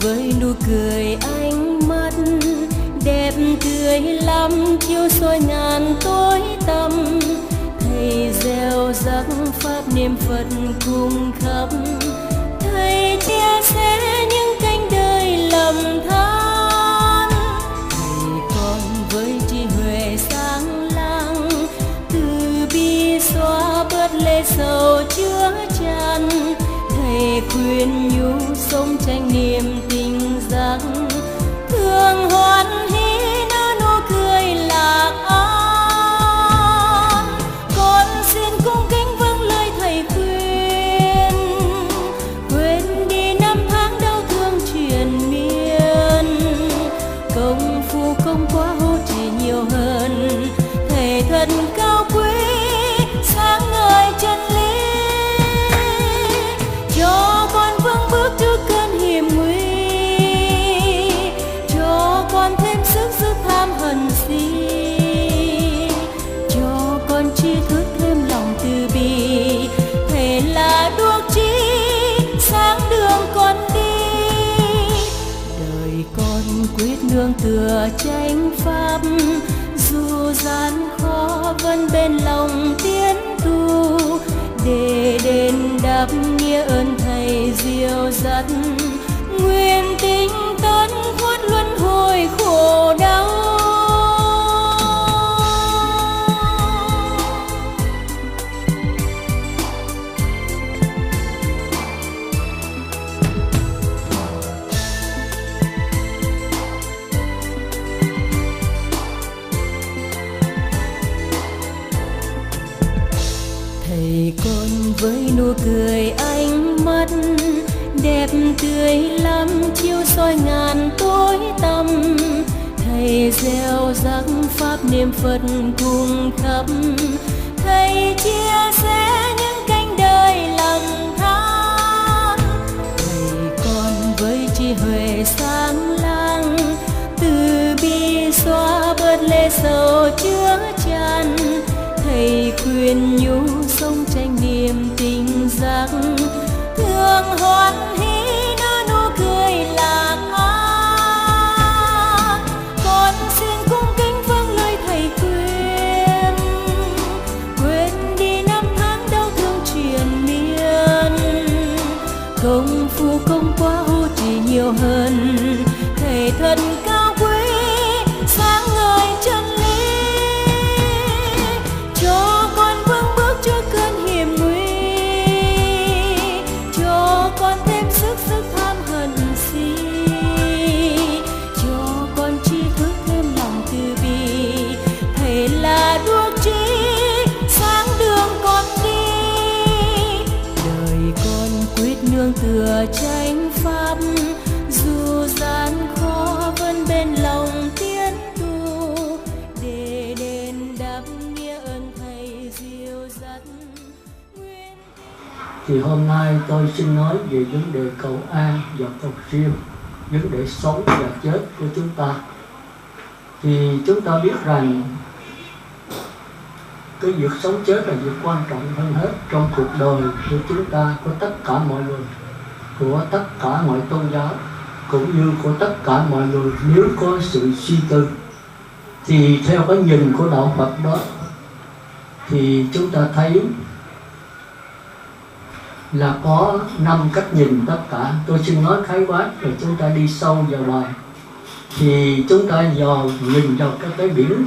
với nụ cười ánh mắt đẹp tươi lắm chiếu soi ngàn tối tăm. Thầy gieo rắc pháp niệm Phật cùng khắp, thầy chia sẻ những cánh đời lầm than. Thầy con với trí huệ sáng láng, từ bi xóa bớt lệ sầu chứa chan. Thầy khuyên nhủ sống tranh niềm tình giác, thương hoan hỷ nở nụ cười lạc an. Con xin cung kính vâng lời thầy khuyên, quên đi năm tháng đau thương triền miên. Công phu không quá hô trì nhiều hơn, thầy thật cao quý sáng ngời chân lý. Cho con vững bước trước cơn hiểm nguy, cho con thêm sức giữ tham hận si, cho con tri thức thêm lòng từ bi. Thầy là đuốc chỉ sáng đường con đi, đời con quyết nương tựa chánh pháp. Dù gian khó vẫn bên lòng tiến tu, để đền đáp nghĩa ơn thầy dìu dắt. Nguyện tinh tấn thoát luân hồi khổ đau. Thầy con với nụ cười ánh mắt đẹp tươi lắm chiếu soi ngàn tối tăm. Thầy gieo rắc pháp niệm Phật cùng khắp, thầy chia sẻ những cánh đời lầm than. Thầy con với trí huệ sáng láng, từ bi xóa bớt lệ sầu chứa chan. Thầy khuyên nhủ sống tranh niềm tình giác, thương hoan hỷ nở nụ cười lạc an. Con xin cung kính vâng lời thầy khuyên, quên đi năm tháng đau thương triền miên. Công phu không quá hô trì nhiều hơn, thầy thật cao quý sáng ngời chân lý. Cho con vững bước trước cơn hiểm nguy, cho con thêm sức tham hận si, cho con tri thức thêm lòng từ bi. Thầy là đuốc chỉ sáng đường con đi, đời con quyết nương tựa chánh pháp. Dù gian khó vẫn bên lòng tiến tu, để đền đáp nghĩa ơn thầy dìu dắt. Thì hôm nay tôi xin nói về vấn đề cầu an và cầu siêu, vấn đề sống và chết của chúng ta. Thì chúng ta biết rằng cái việc sống chết là việc quan trọng hơn hết trong cuộc đời của chúng ta, của tất cả mọi người, của tất cả mọi tôn giáo, cũng như của tất cả mọi người. Nếu có sự suy tư thì theo cái nhìn của đạo Phật đó, thì chúng ta thấy là có 5 cách nhìn tất cả. Tôi xin nói khái quát rồi chúng ta đi sâu vào bài. Thì chúng ta nhìn vào cái biển,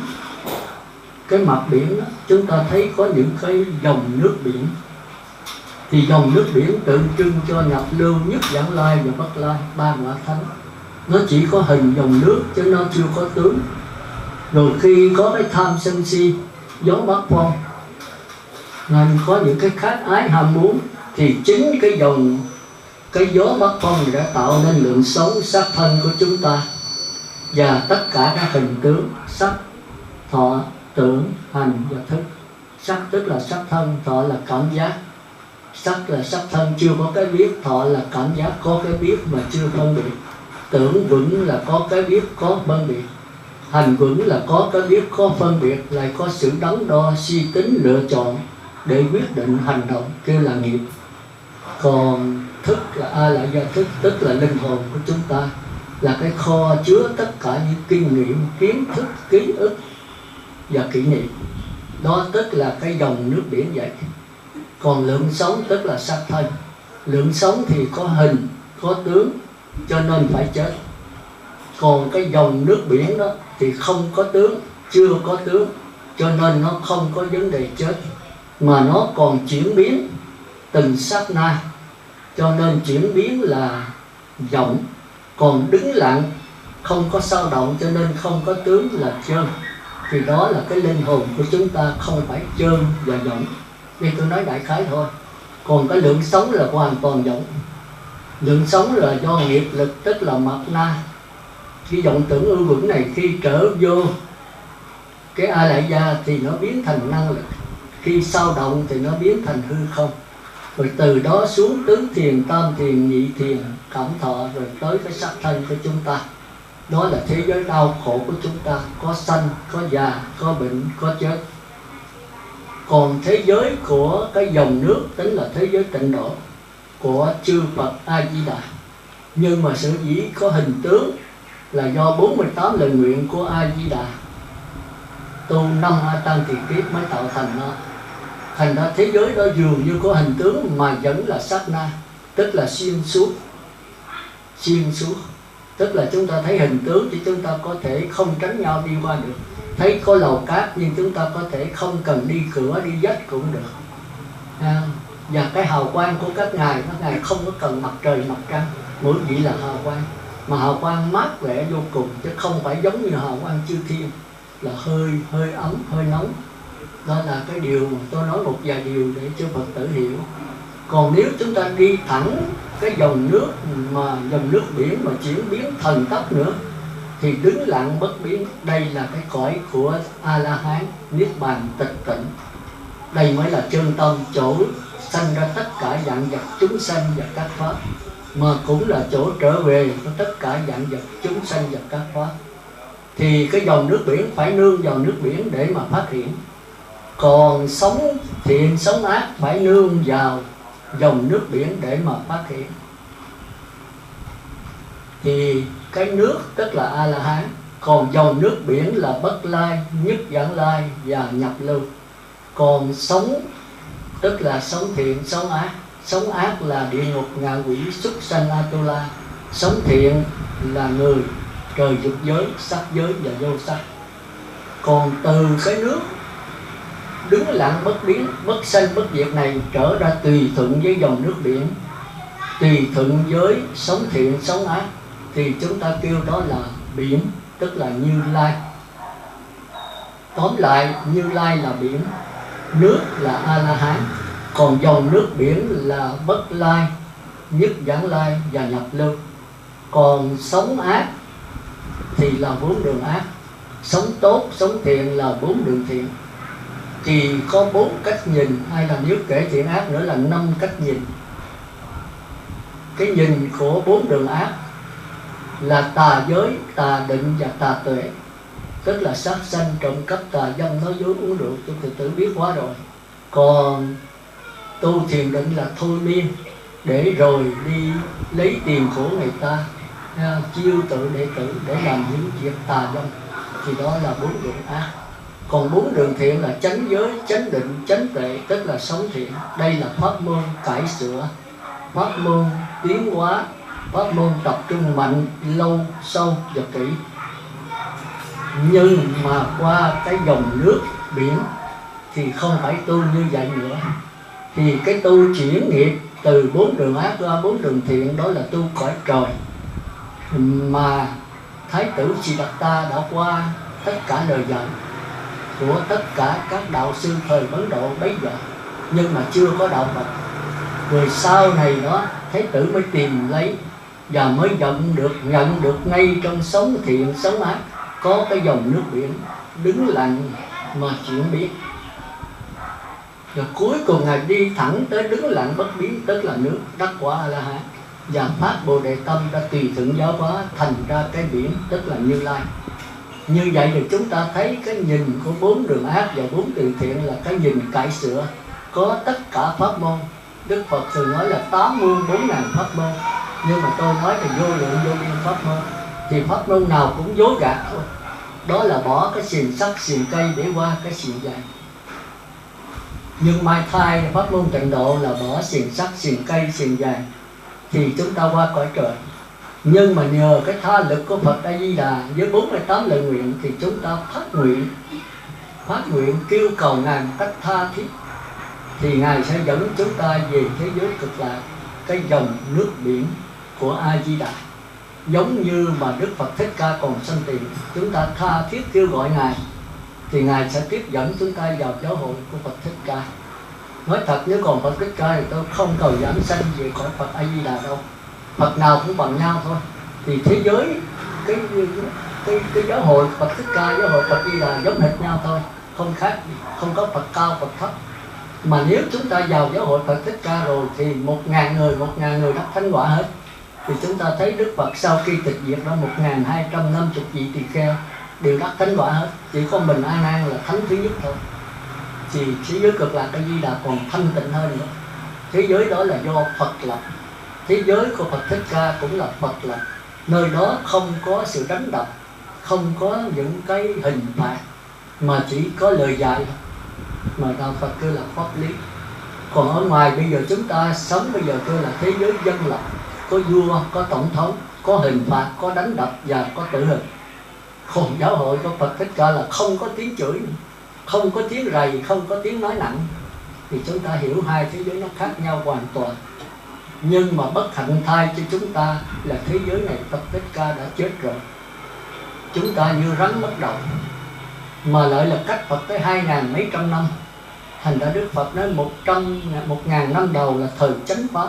cái mặt biển đó, chúng ta thấy có những cái dòng nước biển. Thì dòng nước biển tượng trưng cho Nhập Lưu, Nhất Vãng Lai và Bất Lai, 3 ngọa thánh. Nó chỉ có hình dòng nước chứ nó chưa có tướng. Rồi khi có cái tham sân si, gió bắc phong, nên có những cái khát ái ham muốn, thì chính cái gió bắc phong đã tạo nên lượng sống sắc thân của chúng ta. Và tất cả các hình tướng sắc, thọ, tưởng, hành và thức. Sắc tức là sắc thân, thọ là cảm giác. Sắc là sắc thân chưa có cái biết, thọ là cảm giác có cái biết mà chưa phân biệt. Tưởng vững là có cái biết có phân biệt. Hành vững là có cái biết có phân biệt, lại có sự đắn đo suy tính lựa chọn để quyết định hành động, kêu là nghiệp. Còn thức là A Lại Gia thức, tức là linh hồn của chúng ta, là cái kho chứa tất cả những kinh nghiệm, kiến thức, ký ức và kỷ niệm. Đó tức là cái dòng nước biển vậy. Còn lượng sống tức là xác thân. Lượng sống thì có hình, có tướng, cho nên phải chết. Còn cái dòng nước biển đó thì không có tướng, chưa có tướng, cho nên nó không có vấn đề chết, mà nó còn chuyển biến từng sát na, cho nên chuyển biến là vọng. Còn đứng lặng không có sao động, cho nên không có tướng là trơn. Thì đó là cái linh hồn của chúng ta, không phải trơn và vọng. Đây tôi nói đại khái thôi. Còn cái lượng sống là hoàn toàn vọng. Lượng sống là do nghiệp lực, tức là mạt na. Cái vọng tưởng ưu vững này khi trở vô cái A Lại Gia thì nó biến thành năng lực, khi sao động thì nó biến thành hư không. Rồi từ đó xuống tứ thiền, tam thiền, nhị thiền, cảm thọ, rồi tới cái xác thân của chúng ta. Đó là thế giới đau khổ của chúng ta, có sanh, có già, có bệnh, có chết. Còn thế giới của cái dòng nước tính là thế giới tịnh độ của chư Phật A Di Đà. Nhưng mà sở dĩ có hình tướng là do 48 lời nguyện của A Di Đà, tu 5 A Tăng Kỳ Kiếp mới tạo thành nó. Thành ra thế giới đó dường như có hình tướng mà vẫn là sát na, tức là xuyên suốt. Xuyên suốt tức là chúng ta thấy hình tướng thì chúng ta có thể không tránh nhau đi qua được. Thấy có lầu cát nhưng chúng ta có thể không cần đi cửa, đi dách cũng được. Và cái hào quang của các ngài không có cần mặt trời, mặt trăng, mỗi vị là hào quang. Mà hào quang mát mẻ vô cùng, chứ không phải giống như hào quang chư thiên là hơi ấm, hơi nóng. Đó là cái điều mà tôi nói một vài điều để cho Phật tử hiểu. Còn nếu chúng ta đi thẳng cái dòng nước mà dòng nước biển mà chuyển biến thần tốc nữa thì đứng lặng bất biến. Đây là cái cõi của A-la-hán, niết bàn tịch tịnh. Đây mới là chân tâm, chỗ sanh ra tất cả vạn vật chúng sanh và các pháp, mà cũng là chỗ trở về của tất cả vạn vật chúng sanh và các pháp. Thì cái dòng nước biển phải nương vào nước biển để mà phát hiện. Còn sống thiện sống ác phải nương vào dòng nước biển để mà phát hiện. Thì cái nước tức là A-la-hán, còn dòng nước biển là bất lai, nhất vãng lai và nhập lưu. Còn sống tức là sống thiện, sống ác. Sống ác là địa ngục, ngạ quỷ, súc sanh, Atula. Sống thiện là người, trời dục giới, sắc giới và vô sắc. Còn từ cái nước đứng lặng bất biến, bất sanh bất diệt này trở ra tùy thuận với dòng nước biển, tùy thuận với sống thiện, sống ác, thì chúng ta kêu đó là biển, tức là Như Lai. Tóm lại, Như Lai là biển, nước là A-la-hán, còn dòng nước biển là bất lai, nhất vãng lai và nhập lưu. Còn sống ác thì là 4 đường ác, sống tốt, sống thiện là 4 đường thiện. Thì có 4 cách nhìn, hay là nếu kể thiện ác nữa là 5 cách nhìn. Cái nhìn của 4 đường ác là tà giới, tà định và tà tuệ, tức là sát sanh, trộm cắp, tà dâm, nói dối, uống rượu, chúng tự biết quá rồi. Còn tu thiền định là thôi miên, để rồi đi lấy tiền của người ta, chiêu tự đệ tử để làm những việc tà dâm, thì đó là 4 đường ác. Còn 4 đường thiện là chánh giới, chánh định, chánh tuệ, tức là sống thiện. Đây là pháp môn cải sửa, pháp môn tiến hóa, pháp môn tập trung mạnh, lâu, sâu và kỹ. Nhưng mà qua cái dòng nước biển thì không phải tu như vậy nữa. Thì cái tu chuyển nghiệp từ 4 đường ác ra 4 đường thiện, đó là tu cõi trời. Mà Thái tử Siddhartha đã qua tất cả lời dạy của tất cả các đạo sư thời Ấn Độ bấy giờ, nhưng mà chưa có đạo Phật. Rồi sau này đó Thái tử mới tìm lấy và mới nhận được ngay trong sống thiện sống ác có cái dòng nước biển đứng lặng mà chuyển biến. Rồi cuối cùng Ngài đi thẳng tới đứng lặng bất biến, tức là nước, đắc quả A-la-hán, và phát Bồ Đề tâm ra tùy thuận giáo hóa, thành ra cái biển, tức là Như Lai. Như vậy thì chúng ta thấy cái nhìn của 4 đường ác và 4 đường thiện là cái nhìn cải sửa, có tất cả pháp môn Đức Phật thường nói là 8 muôn 4 ngàn pháp môn, nhưng mà tôi nói là vô lượng vô biên pháp môn. Thì pháp môn nào cũng dối gạt thôi. Đó là bỏ cái xiềng sắt xiềng cây để qua cái xiềng dài. Nhưng mai thai pháp môn tịnh độ là bỏ xiềng sắt xiềng cây xiềng dài thì chúng ta qua cõi trời. Nhưng mà nhờ cái tha lực của Phật A Di Đà với 48 lời nguyện thì chúng ta phát nguyện kêu cầu Ngài một cách tha thiết, thì Ngài sẽ dẫn chúng ta về thế giới cực lạc, cái dòng nước biển của A Di Đà. Giống như mà Đức Phật Thích Ca còn sanh tiền, chúng ta tha thiết kêu gọi Ngài thì Ngài sẽ tiếp dẫn chúng ta vào giáo hội của Phật Thích Ca. Nói thật, nếu còn Phật Thích Ca thì tôi không cầu giảng sanh về cõi Phật A Di Đà đâu. Phật nào cũng bằng nhau thôi. Thì thế giới cái giáo hội Phật Thích Ca, giáo hội Phật Di Đà giống hệt nhau thôi, không khác gì, không có Phật cao Phật thấp. Mà nếu chúng ta vào giáo hội Phật Thích Ca rồi thì 1.000 người đắc thánh quả hết. Thì chúng ta thấy Đức Phật sau khi tịch diệt ra 1.250 vị tỳ kheo đều đắc thánh quả hết. Chỉ có mình A Nan là thánh thứ nhất thôi. Thì thế giới cực lạc A Di Đà còn thanh tịnh hơn nữa. Thế giới đó là do Phật lập. Thế giới của Phật Thích Ca cũng là Phật lập. Nơi đó không có sự đánh đập, không có những cái hình phạt, mà chỉ có lời dạy thôi. Mà đạo Phật kêu là pháp lý. Còn ở ngoài bây giờ chúng ta sống bây giờ kêu là thế giới dân lập, có vua, có tổng thống, có hình phạt, có đánh đập và có tử hình. Còn giáo hội của Phật Thích Ca là không có tiếng chửi, không có tiếng rầy, không có tiếng nói nặng. Thì chúng ta hiểu hai thế giới nó khác nhau hoàn toàn. Nhưng mà bất hạnh thay cho chúng ta là thế giới này Phật Thích Ca đã chết rồi. Chúng ta như rắn mất đầu, mà lại là cách Phật tới 2.000 mấy trăm năm. Thành ra Đức Phật nói 1.000 năm đầu là thời chánh pháp.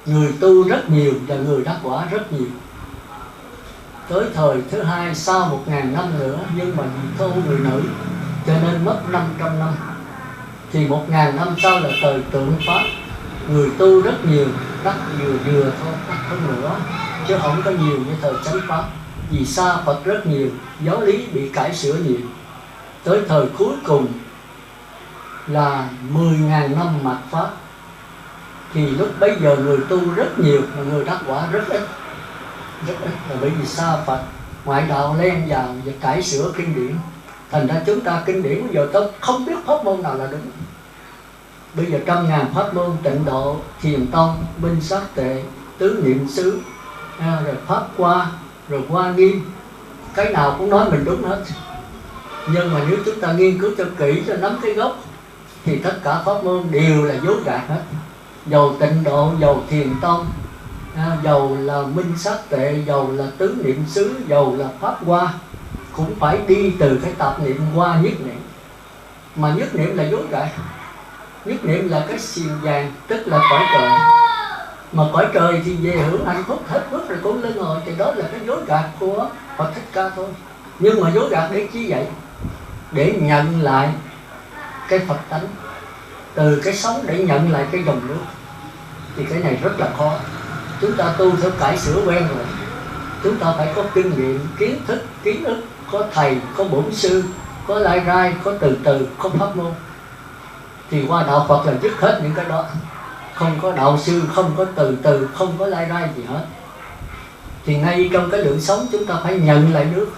Người tu rất nhiều và người đắc quả rất nhiều. Tới thời thứ hai sau 1.000 năm nữa, nhưng mà vì thô người nữ cho nên mất 500 năm. Thì 1.000 năm sau là thời tượng pháp. Người tu rất nhiều, đắc vừa thôi, đắc hơn nữa, chứ không có nhiều như thời chánh pháp. Vì xa Phật rất nhiều, giáo lý bị cải sửa nhiều. Tới thời cuối cùng là 10.000 năm mạt pháp. Thì lúc bấy giờ người tu rất nhiều mà người đắc quả rất ít. Rất ít là bởi vì xa Phật, ngoại đạo len vào và cải sửa kinh điển. Thành ra chúng ta kinh điển bây giờ tôi không biết pháp môn nào là đúng. Bây giờ 100.000 pháp môn tịnh độ, thiền tông, minh sát tệ, tứ niệm xứ, rồi pháp hoa, rồi hoa nghiêm, cái nào cũng nói mình đúng hết. Nhưng mà nếu chúng ta nghiên cứu cho kỹ, cho nắm cái gốc, thì tất cả pháp môn đều là dối gạt hết. Dầu tịnh độ, dầu thiền tông, dầu là minh sát tệ, dầu là tứ niệm xứ, dầu là pháp hoa, cũng phải đi từ cái tạp niệm qua nhất niệm. Mà nhất niệm là dối gạt. Nhất niệm là cái xiềng vàng, tức là cõi trời. Mà cõi trời thì về hưởng hạnh phúc hết phước rồi cũng lên ngồi. Thì đó là cái dối gạt của Phật Thích Ca thôi. Nhưng mà dối gạt để chi vậy? Để nhận lại cái Phật tánh, từ cái sống để nhận lại cái dòng nước. Thì cái này rất là khó. Chúng ta tu theo cải sửa quen rồi, chúng ta phải có kinh nghiệm, kiến thức, kiến ức, có thầy, có bổn sư, có lai rai, có từ từ, có pháp môn. Thì qua đạo Phật là dứt hết những cái đó. Không có đạo sư, không có từ từ, không có lai rai gì hết. Thì ngay trong cái lượng sống chúng ta phải nhận lại nước,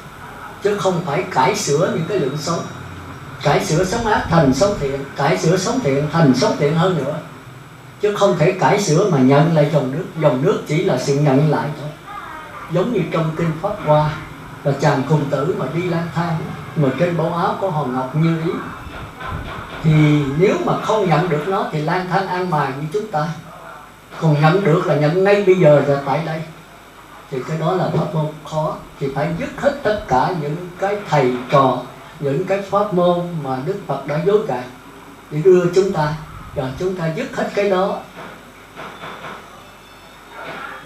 chứ không phải cải sửa những cái lượng sống. Cải sửa sống ác thành sống thiện, cải sửa sống thiện thành sống thiện hơn nữa. Chứ không thể cải sửa mà nhận lại dòng nước. Dòng nước chỉ là sự nhận lại thôi. Giống như trong kinh Pháp Hoa là chàng cùng tử mà đi lang thang, mà trên bộ áo có hòn ngọc như ý. Thì nếu mà không nhận được nó thì lang thang an mài như chúng ta. Còn nhận được là nhận ngay bây giờ là tại đây. Thì cái đó là pháp môn khó. Thì phải dứt hết tất cả những cái thầy trò, những cái pháp môn mà Đức Phật đã dối gạt để đưa chúng ta. Rồi chúng ta dứt hết cái đó,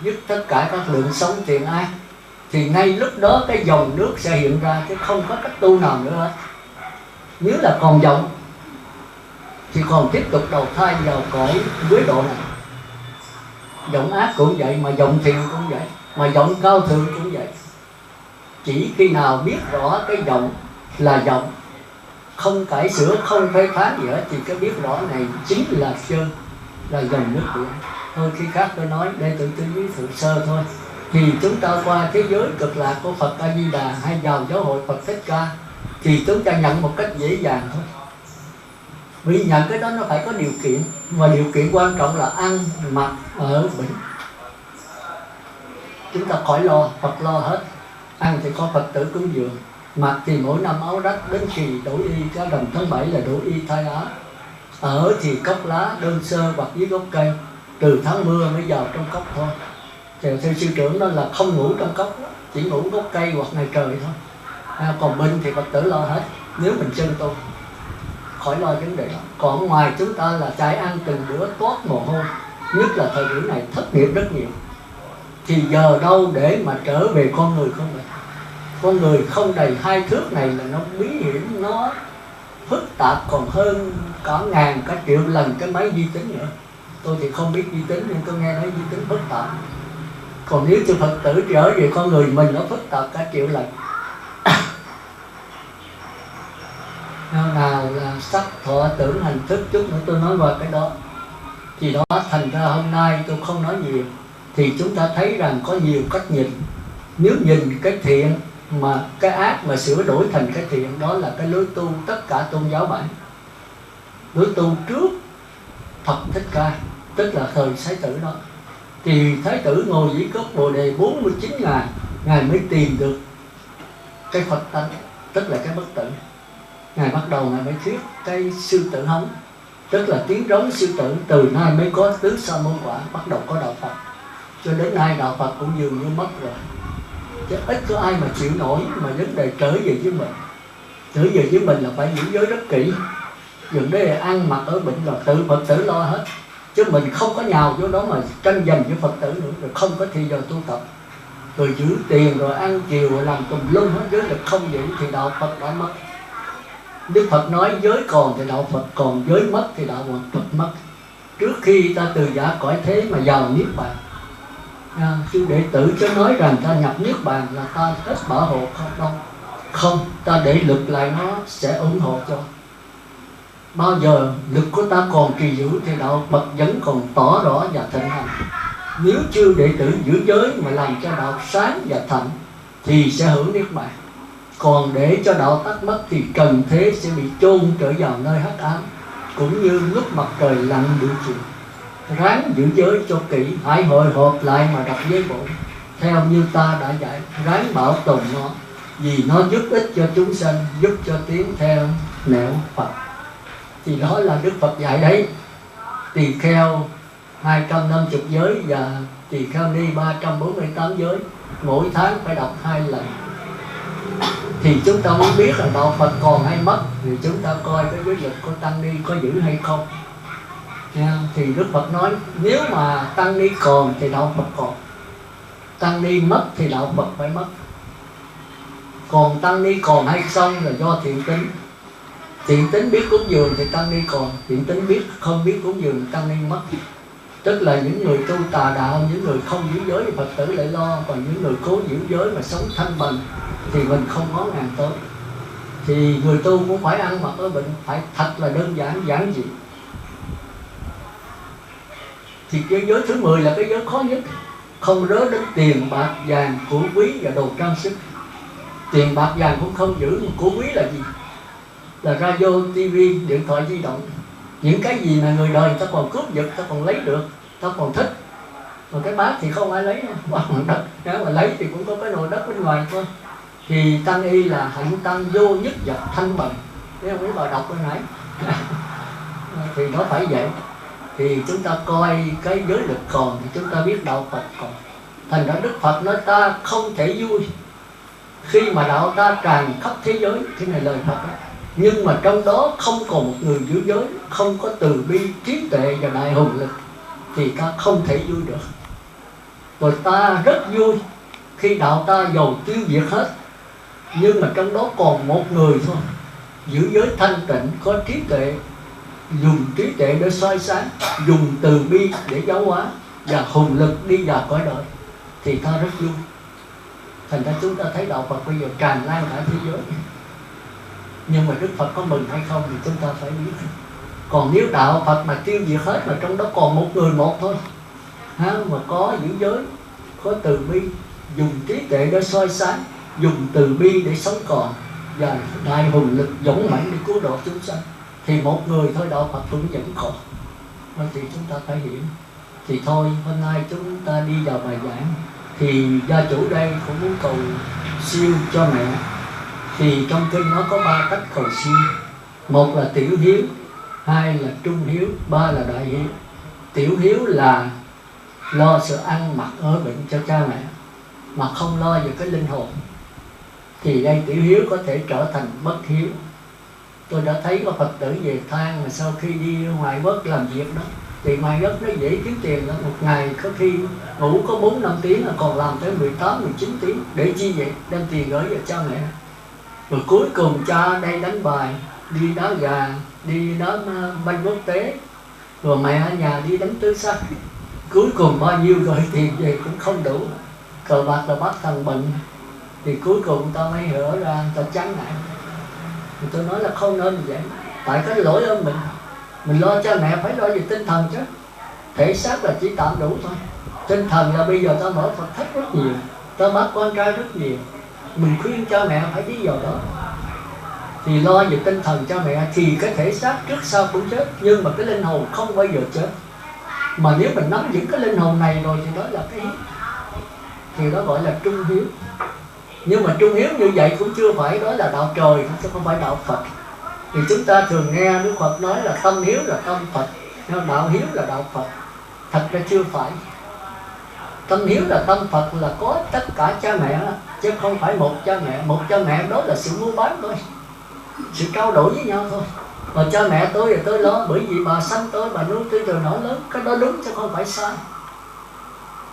dứt tất cả các lượng sống thiện ác, thì ngay lúc đó cái dòng nước sẽ hiện ra, chứ không có cách tu nào nữa hết. Nếu là còn dòng thì còn tiếp tục đầu thai vào cõi dưới độ này. Dòng ác cũng vậy, mà dòng thiện cũng vậy, mà dòng cao thượng cũng vậy. Chỉ khi nào biết rõ cái dòng là dòng, không cải sửa, không phê phán gì hết, thì cái biết rõ này chính là chân. là dòng nước biển. Thôi khi khác tôi nói, đây tôi giới thiệu sơ thôi. Thì chúng ta qua thế giới cực lạc của Phật A Di Đà hay vào giáo hội Phật Thích Ca thì chúng ta nhận một cách dễ dàng thôi. Vì nhận cái đó nó phải có điều kiện, và điều kiện quan trọng là ăn mặc ở bệnh. Chúng ta khỏi lo, Phật lo hết. Ăn thì có Phật tử cúng dường, mặc thì mỗi năm áo rách, đến kỳ đổi y, cả rằm tháng 7 là đổi y thay áo. Ở thì cốc lá đơn sơ hoặc dưới gốc cây, từ tháng mưa mới vào trong cốc thôi. Theo sư trưởng đó là không ngủ trong cốc, chỉ ngủ gốc cây hoặc ngày trời thôi. Còn bệnh thì Phật tử lo hết, nếu mình chân tu, khỏi lo vấn đề đó. Còn ngoài chúng ta là chạy ăn từng bữa toát mồ hôi, nhất là thời điểm này thất nghiệp rất nhiều. Thì giờ đâu để mà trở về con người không vậy? Con người không đầy 2 thước này là nó bí hiểm, nó phức tạp còn hơn cả ngàn, cả triệu lần cái máy vi tính nữa. Tôi thì không biết vi tính nhưng tôi nghe nói vi tính phức tạp. Còn nếu cho Phật tử trở về con người mình nó phức tạp cả triệu lần. Nào là sắc thọ tưởng hành thức, chút nữa tôi nói vào cái đó. Thì đó thành ra hôm nay tôi không nói nhiều. Thì chúng ta thấy rằng có nhiều cách nhìn. Nếu nhìn cái thiện mà cái ác mà sửa đổi thành cái thiện, đó là cái lối tu tất cả tôn giáo bản. Lối tu trước Phật Thích Ca, tức là thời Thái tử đó. Thì Thái tử ngồi dưới gốc Bồ Đề 49 ngày, Ngài mới tìm được cái Phật tánh, tức là cái bất tử. Ngài bắt đầu Ngài mới thuyết cái sư tử hống, tức là tiếng rống sư tử. Từ nay mới có tứ sa môn quả, bắt đầu có đạo Phật. Cho đến nay đạo Phật cũng dường như mất rồi, chứ ít có ai mà chịu nổi. Mà vấn đề trở về với mình, trở về với mình là phải giữ giới rất kỹ. Đừng để ăn mặc ở bệnh là tự Phật tử lo hết, chứ mình không có nhào vô đó mà tranh giành với Phật tử nữa, rồi không có thì giờ tu tập, rồi giữ tiền, rồi ăn chiều, rồi làm tùm lum hết. Giới lực không giữ thì đạo Phật đã mất. Đức Phật nói giới còn thì đạo Phật còn, giới mất thì đạo Phật mất. Trước khi ta từ giả cõi thế mà vào Niết Bàn, sư đệ tử chứ nói rằng ta nhập Niết Bàn là ta hết bảo hộ, không đâu. Không, ta để lực lại nó sẽ ủng hộ cho. Bao giờ lực của ta còn trì giữ thì đạo Phật vẫn còn tỏ rõ và thịnh hành. Nếu chưa đệ tử giữ giới mà làm cho đạo sáng và thạnh thì sẽ hưởng Niết Bàn. Còn để cho đạo tắt mất thì trần thế sẽ bị chôn trở vào nơi hắc ám, cũng như lúc mặt trời lặn buổi chiều. Ráng giữ giới cho kỹ, hãy hội họp lại mà đọc giới bổn theo như ta đã dạy, ráng bảo tồn nó, vì nó giúp ích cho chúng sanh, giúp cho tiến theo nẻo Phật. Thì đó là Đức Phật dạy đấy. Tỳ kheo 250 giới và tỳ kheo ni 348 giới, mỗi tháng phải đọc 2 lần. Thì chúng ta muốn biết là đạo Phật còn hay mất thì chúng ta coi cái giới lực của tăng ni có giữ hay không. Thì Đức Phật nói nếu mà tăng ni còn thì đạo Phật còn, tăng ni mất thì đạo Phật phải mất. Còn tăng ni còn hay không là do thiện tính. Thiện tính biết cúng dường thì tăng ni còn, thiện tính biết không biết cúng dường thì tăng ni mất. Tức là những người tu tà đạo, những người không giữ giới thì Phật tử lại lo, còn những người cố giữ giới mà sống thanh bằng thì mình không có ngàn tới. Thì người tu cũng phải ăn mặc ở bệnh, phải thật là đơn giản, giản dị. Thì cái giới thứ 10 là cái giới khó nhất. Không rớ đến tiền bạc vàng của quý và đồ trang sức. Tiền bạc vàng cũng không giữ, mà của quý là gì? Là radio, TV, điện thoại di động. Những cái gì mà người đời ta còn cướp giật, ta còn lấy được, ta còn thích. Còn cái bát thì không ai lấy đâu, bằng đất. Nếu mà lấy thì cũng có cái nồi đất bên ngoài thôi. Thì tăng y là hạnh tăng vô nhất vật thanh bằng. Nếu không biết bà đọc bên nãy thì nó phải vậy. Thì chúng ta coi cái giới lực còn thì chúng ta biết đạo Phật còn. Thành ra Đức Phật nói ta không thể vui khi mà đạo ta tràn khắp thế giới. Cái này lời Phật đó. Nhưng mà trong đó không còn một người giữ giới, không có từ bi, trí tuệ và đại hùng lực thì ta không thể vui được. Rồi ta rất vui khi đạo ta dầu tiêu diệt hết, nhưng mà trong đó còn một người thôi giữ giới thanh tịnh, có trí tuệ, dùng trí tuệ để soi sáng, dùng từ bi để giáo hóa và hùng lực đi vào cõi đời thì ta rất vui. Thành ra chúng ta thấy đạo Phật bây giờ tràn lan cả thế giới. Nhưng mà Đức Phật có mừng hay không thì chúng ta phải biết. Còn nếu đạo Phật mà tiêu diệt hết mà trong đó còn một người một thôi, mà có giữ giới, có từ bi, dùng trí tuệ để soi sáng, dùng từ bi để sống còn, và đại hùng lực dũng mãnh để cứu độ chúng sanh, thì một người thôi đạo Phật cũng vẫn còn. Vậy thì chúng ta phải hiểu. Thì thôi, hôm nay chúng ta đi vào bài giảng. Thì gia chủ đây cũng muốn cầu siêu cho mẹ. Thì trong kinh nó có 3 cách cầu siêu. Một là tiểu hiếu, hai là trung hiếu, ba là đại hiếu. Tiểu hiếu là lo sự ăn mặc ở bệnh cho cha mẹ mà không lo về cái linh hồn, thì đây tiểu hiếu có thể trở thành bất hiếu. Tôi đã thấy có Phật tử về than mà sau khi đi ngoài quốc làm việc đó, thì ngoài đất nó dễ kiếm tiền lắm. Một ngày có khi ngủ có 4-5 tiếng là còn làm tới 18-19 tiếng. Để chi vậy? Đem tiền gửi về cha mẹ. Rồi cuối cùng cha đây đánh bài, đi đá gà, đi đá banh quốc tế, rồi mẹ ở nhà đi đánh tứ sắc. Cuối cùng bao nhiêu gửi tiền về cũng không đủ. Cờ bạc là bắt thằng bệnh. Thì cuối cùng ta mới hiểu ra, ta chán nản. Thì tôi nói là không nên vậy. Tại cái lỗi ở mình. Mình lo cha mẹ phải lo về tinh thần chứ. Thể xác là chỉ tạm đủ thôi. Tinh thần là bây giờ ta mở Phật thất rất nhiều, ta bắt con trai rất nhiều. Mình khuyên cha mẹ phải đi vào đó. Thì lo về tinh thần cha mẹ, thì cái thể xác trước sau cũng chết, nhưng mà cái linh hồn không bao giờ chết. Mà nếu mình nắm giữ cái linh hồn này rồi thì đó là cái hiếu, thì đó gọi là trung hiếu. Nhưng mà trung hiếu như vậy cũng chưa phải đó là đạo trời, chứ không phải đạo Phật. Thì chúng ta thường nghe Đức Phật nói là tâm hiếu là tâm Phật, đạo hiếu là đạo Phật. Thật ra chưa phải. Tâm hiếu là tâm Phật là có tất cả cha mẹ, chứ không phải một cha mẹ. Một cha mẹ đó là sự mua bán thôi, sự trao đổi với nhau thôi. Còn cha mẹ tôi thì tôi lo, bởi vì bà sanh tôi, bà nuôi tôi từ nhỏ lớn. Cái đó đúng chứ không phải sai.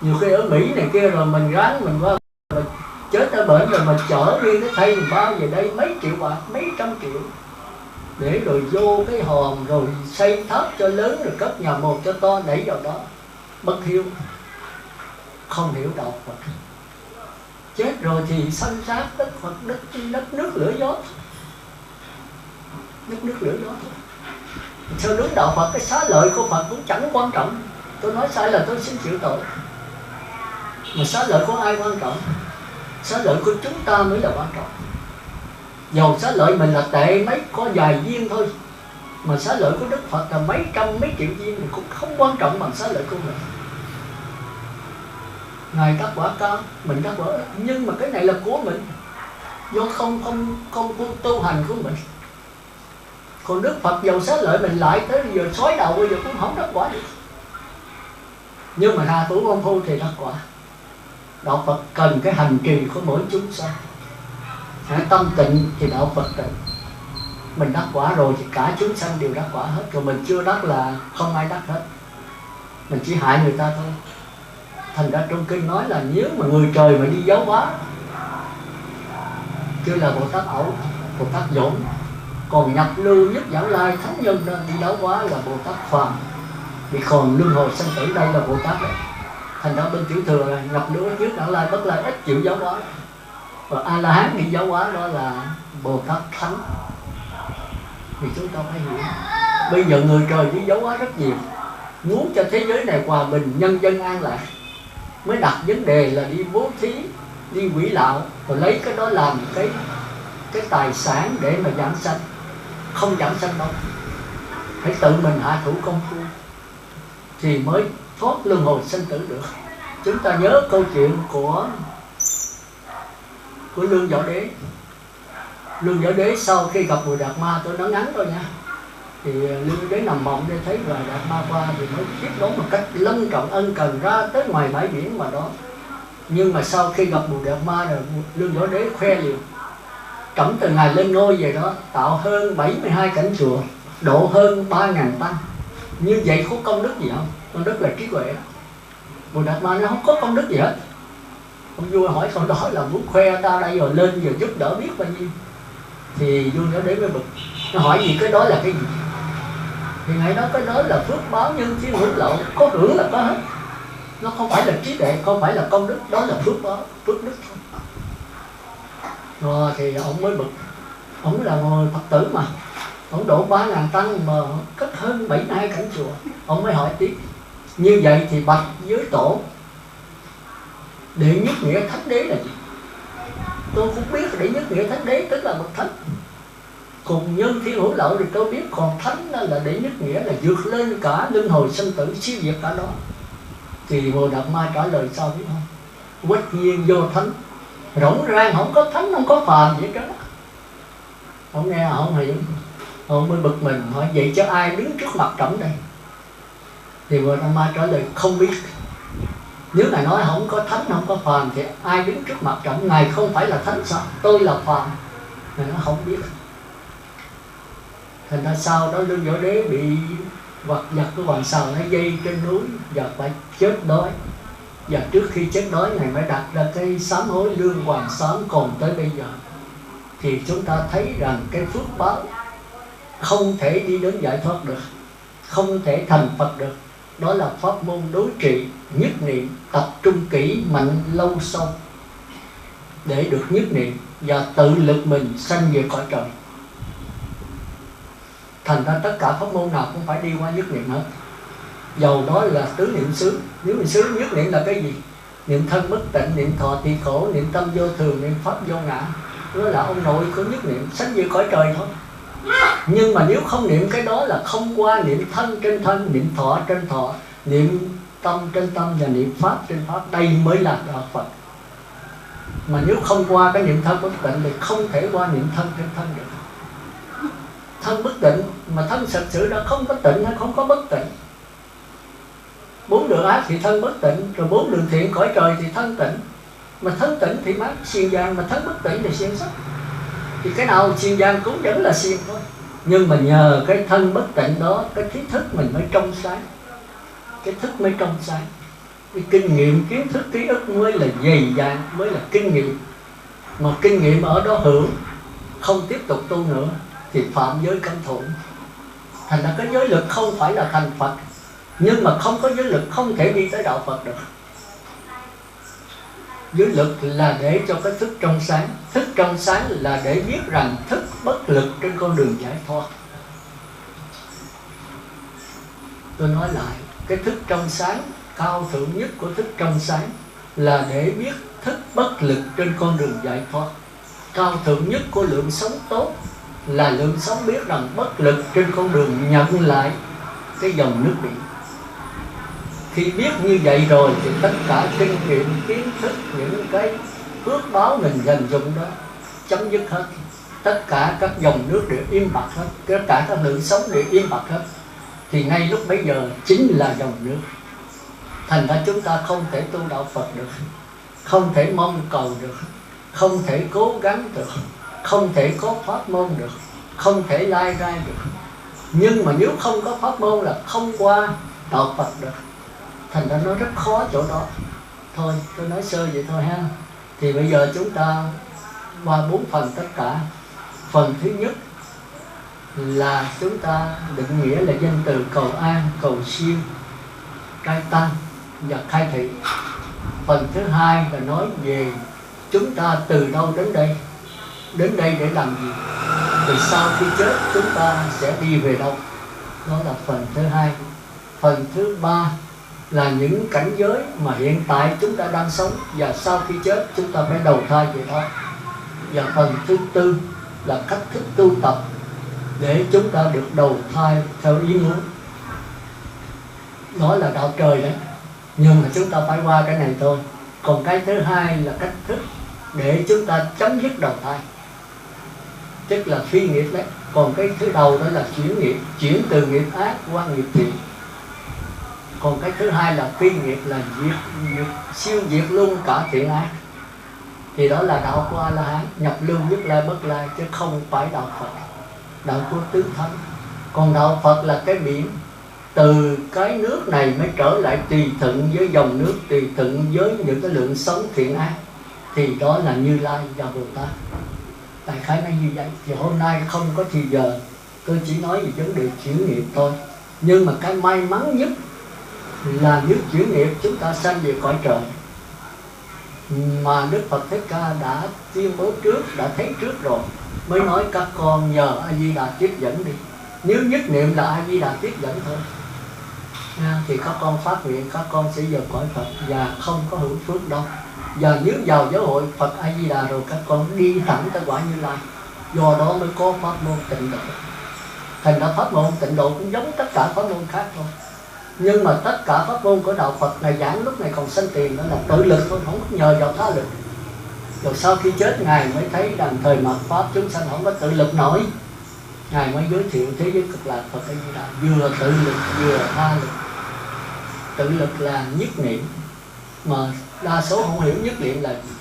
Nhiều khi ở Mỹ này kia rồi mình ráng mình qua, mình chết ở bệnh rồi mình chở đi cái thay mình bao về đây mấy triệu bạc, mấy trăm triệu, để rồi vô cái hòm rồi xây tháp cho lớn, rồi cất nhà một cho to, đẩy vào đó. Bất hiếu, không hiểu đạo Phật. Chết rồi thì sanh sát đất Phật, đất nước lửa gió, đất nước lửa gió thôi. Theo đúng đạo Phật, cái xá lợi của Phật cũng chẳng quan trọng. Tôi nói sai là tôi xin chịu tội. Mà xá lợi của ai quan trọng? Xá lợi của chúng ta mới là quan trọng. Dầu xá lợi mình là tệ mấy, có vài viên thôi, mà xá lợi của Đức Phật là mấy trăm mấy triệu viên thì cũng không quan trọng bằng xá lợi của mình. Ngài đắc quả cao, mình đắc quả ít, nhưng mà cái này là của mình, do không tu hành của mình. Còn Đức Phật dầu xá lợi mình lại tới giờ xói đầu bây giờ cũng không đắc quả được. Nhưng mà Hà Thủ Công Phu thì đắc quả. Đạo Phật cần cái hành trì của mỗi chúng sanh. Tâm tịnh thì đạo Phật tịnh. Mình đắc quả rồi thì cả chúng sanh đều đắc quả hết. Rồi mình chưa đắc là không ai đắc hết. Mình chỉ hại người ta thôi. Thành ra trong kinh nói là nếu mà người trời mà đi giáo hóa, kêu là Bồ Tát Ẩu, Bồ Tát Dỗn. Còn nhập lưu nhất Giảng Lai thánh nhân đó, đi giáo hóa là Bồ Tát Phàm. Vì còn luân hồi sanh tử đây là Bồ Tát đấy. Thành ra bên tiểu thừa là nhập lưu nhất Giảng Lai bất lai ít chịu giáo hóa. Và A La Hán đi giáo hóa đó là Bồ Tát Thánh. Thì chúng ta phải hiểu. Bây giờ người trời đi giáo hóa rất nhiều, muốn cho thế giới này hòa bình, nhân dân an lạc, mới đặt vấn đề là đi bố thí, đi quỷ lạo, rồi lấy cái đó làm cái tài sản để mà giảng sanh. Không giảng sanh đâu, phải tự mình hạ thủ công phu thì mới thoát luân hồi sanh tử được. Chúng ta nhớ câu chuyện của Lương Võ Đế. Lương Võ Đế sau khi gặp Bồ Đạt Ma, tôi nói ngắn thôi nha, thì Lương Võ Đế nằm mộng để thấy Bồ Đạt Ma qua, thì mới tiếp đón một cách long trọng ân cần ra tới ngoài bãi biển mà đó. Nhưng mà sau khi gặp Bồ Đạt Ma rồi, Lương Võ Đế khoe liền: trẫm từ ngày lên ngôi về đó, tạo hơn 72 cảnh chùa, độ hơn 3.000 tăng. Như vậy có công đức gì không? Công đức là trí huệ. Bồ Đạt Ma nó không có công đức gì hết. Ông vua hỏi câu đó là muốn khoe ta đây rồi lên giờ giúp đỡ biết bao nhiêu. Thì vua nó đến mới bực, nó hỏi gì cái đó là cái gì? Thì ngài nói cái đó là phước báo nhân thiên hưởng lậu, có hưởng là có hết. Nó không phải là trí tuệ, không phải là công đức, đó là phước báo, phước đức thôi. Rồi thì ông mới bực. Ông là người Phật tử mà, Ông đổ 3.000 tăng mà cất hơn 72 cảnh chùa. Ông mới hỏi tiếp, như vậy thì bạch với tổ, đệ nhất nghĩa thánh đế là gì? Tôi cũng biết đệ nhất nghĩa thánh đế tức là bậc thánh. Cùng nhân thiên hữu lậu thì tôi biết, còn thánh là đệ nhất nghĩa là vượt lên cả luân hồi sinh tử, siêu việt cả đó. Thì Bồ Đạt Ma trả lời sao biết không? Quách nhiên vô thánh, rỗng rang không có thánh, không có phàm gì hết. Ông nghe không hiểu, ông mới bực mình hỏi vậy chứ ai đứng trước mặt trẫm đây? Thì Bồ Đạt Ma trả lời không biết. Nếu Ngài nói không có thánh, không có phàm thì ai đứng trước mặt trẫm? Ngài không phải là thánh sao? Tôi là phàm. Ngài nói không biết. Thành ra sau đó Lương Võ Đế bị vật giật của Hoàng Sào nó dây trên núi và phải chết đói. Và trước khi chết đói Ngài mới đặt ra cái sám hối lương hoàng sám còn tới bây giờ. Thì chúng ta thấy rằng cái phước báo không thể đi đến giải thoát được, không thể thành Phật được. Đó là pháp môn đối trị, nhất niệm, tập trung kỹ, mạnh, lâu sâu để được nhất niệm và tự lực mình sanh về cõi trời. Thành ra tất cả pháp môn nào cũng phải đi qua nhất niệm hết. Dầu đó là tứ niệm xứ. Nếu niệm xứ nhất niệm là cái gì? Niệm thân bất tịnh, niệm thọ tỳ khổ, niệm tâm vô thường, niệm pháp vô ngã. Đó là ông nội của nhất niệm, sanh về cõi trời thôi. Nhưng mà nếu không niệm cái đó là không qua niệm thân trên thân, niệm thọ trên thọ, niệm tâm trên tâm và niệm pháp trên pháp. Đây mới là đạo Phật. Mà nếu không qua cái niệm thân bất tịnh thì không thể qua niệm thân trên thân được. Thân bất tịnh mà thân thật sự đã không có tịnh hay không có bất tịnh. 4 đường ác thì thân bất tịnh, rồi 4 đường thiện cõi trời thì thân tịnh. Mà thân tịnh thì mát xiên giang, mà thân bất tịnh thì xiên sắc. Thì cái nào xiên giang cũng vẫn là xiên thôi. Nhưng mà nhờ cái thân bất tịnh đó, cái trí thức mình mới trong sáng. Cái thức mới trong sáng. Cái kinh nghiệm, kiến thức, ký ức mới là dày dạn, mới là kinh nghiệm. Mà kinh nghiệm ở đó hưởng, không tiếp tục tu nữa thì phạm giới cấm thủ. Thành ra cái giới lực không phải là thành Phật. Nhưng mà không có giới lực không thể đi tới đạo Phật được. Giới lực là để cho cái thức trong sáng. Thức trong sáng là để biết rằng thức bất lực trên con đường giải thoát. Tôi nói lại, cái thức trong sáng, cao thượng nhất của thức trong sáng là để biết thức bất lực trên con đường giải thoát. Cao thượng nhất của lượng sống tốt là lượng sống biết rằng bất lực trên con đường nhận lại cái dòng nước biển. Khi biết như vậy rồi thì tất cả kinh nghiệm, kiến thức, những cái phước báo mình dành dụng đó chấm dứt hết. Tất cả các dòng nước đều im bặt hết, tất cả các lượng sống đều im bặt hết. Thì ngay lúc bấy giờ chính là dòng nước. Thành ra chúng ta không thể tu đạo Phật được, không thể mong cầu được, không thể cố gắng được, không thể có pháp môn được, không thể lai rai được. Nhưng mà nếu không có pháp môn là không qua đạo Phật được. Thành ra nó rất khó chỗ đó. Thôi tôi nói sơ vậy thôi ha. Thì bây giờ chúng ta qua 4 phần tất cả. Phần thứ nhất là chúng ta định nghĩa là danh từ cầu an, cầu siêu, cai tăng và khai thị. Phần thứ hai là nói về chúng ta từ đâu đến đây. Đến đây để làm gì? Thì sau khi chết chúng ta sẽ đi về đâu? Đó là phần thứ hai. Phần thứ ba là những cảnh giới mà hiện tại chúng ta đang sống và sau khi chết chúng ta phải đầu thai về đó. Và phần thứ tư là cách thức tu tập để chúng ta được đầu thai theo ý muốn. Đó là đạo trời đấy. Nhưng mà chúng ta phải qua cái này thôi. Còn cái thứ hai là cách thức để chúng ta chấm dứt đầu thai, tức là phi nghiệp đấy. Còn cái thứ đầu đó là chuyển nghiệp, chuyển từ nghiệp ác qua nghiệp thiện. Còn cái thứ hai là phi nghiệp, là siêu diệt luôn cả thiện ác. Thì đó là đạo của A-la-hán, nhập lưu nhất lai bất lai, chứ không phải đạo Phật, đạo của tứ thánh. Còn đạo Phật là cái biển, từ cái nước này mới trở lại tùy thuận với dòng nước, tùy thuận với những cái lượng sống thiện ác. Thì đó là Như Lai và Bồ Tát. Đại khái nó như vậy. Thì hôm nay không có thì giờ, tôi chỉ nói về vấn đề chuyển nghiệp thôi. Nhưng mà cái may mắn nhất là nếu chuyển nghiệp chúng ta sanh về cõi trời mà Đức Phật Thích Ca đã tuyên bố trước, đã thấy trước rồi. mới nói các con nhờ A Di Đà tiếp dẫn đi. Nếu nhất niệm là A Di Đà tiếp dẫn thôi thì các con phát nguyện các con sẽ vào cõi Phật và không có hưởng phước đâu. Và nếu vào giáo hội Phật A Di Đà rồi các con đi thẳng tới quả Như Lai. Do đó mới có pháp môn tịnh độ. Thành ra pháp môn tịnh độ cũng giống tất cả pháp môn khác thôi. Nhưng mà tất cả pháp môn của đạo Phật này giảng lúc này còn sanh tiền, đó là tự lực thôi, không có nhờ vào tha lực. Rồi sau khi chết Ngài mới thấy rằng thời mạt pháp chúng sanh không có tự lực nổi. Ngài mới giới thiệu thế giới cực lạc Phật A Di Đà vừa tự lực vừa tha lực. Tự lực là nhất niệm, mà đa số không hiểu nhất niệm là gì.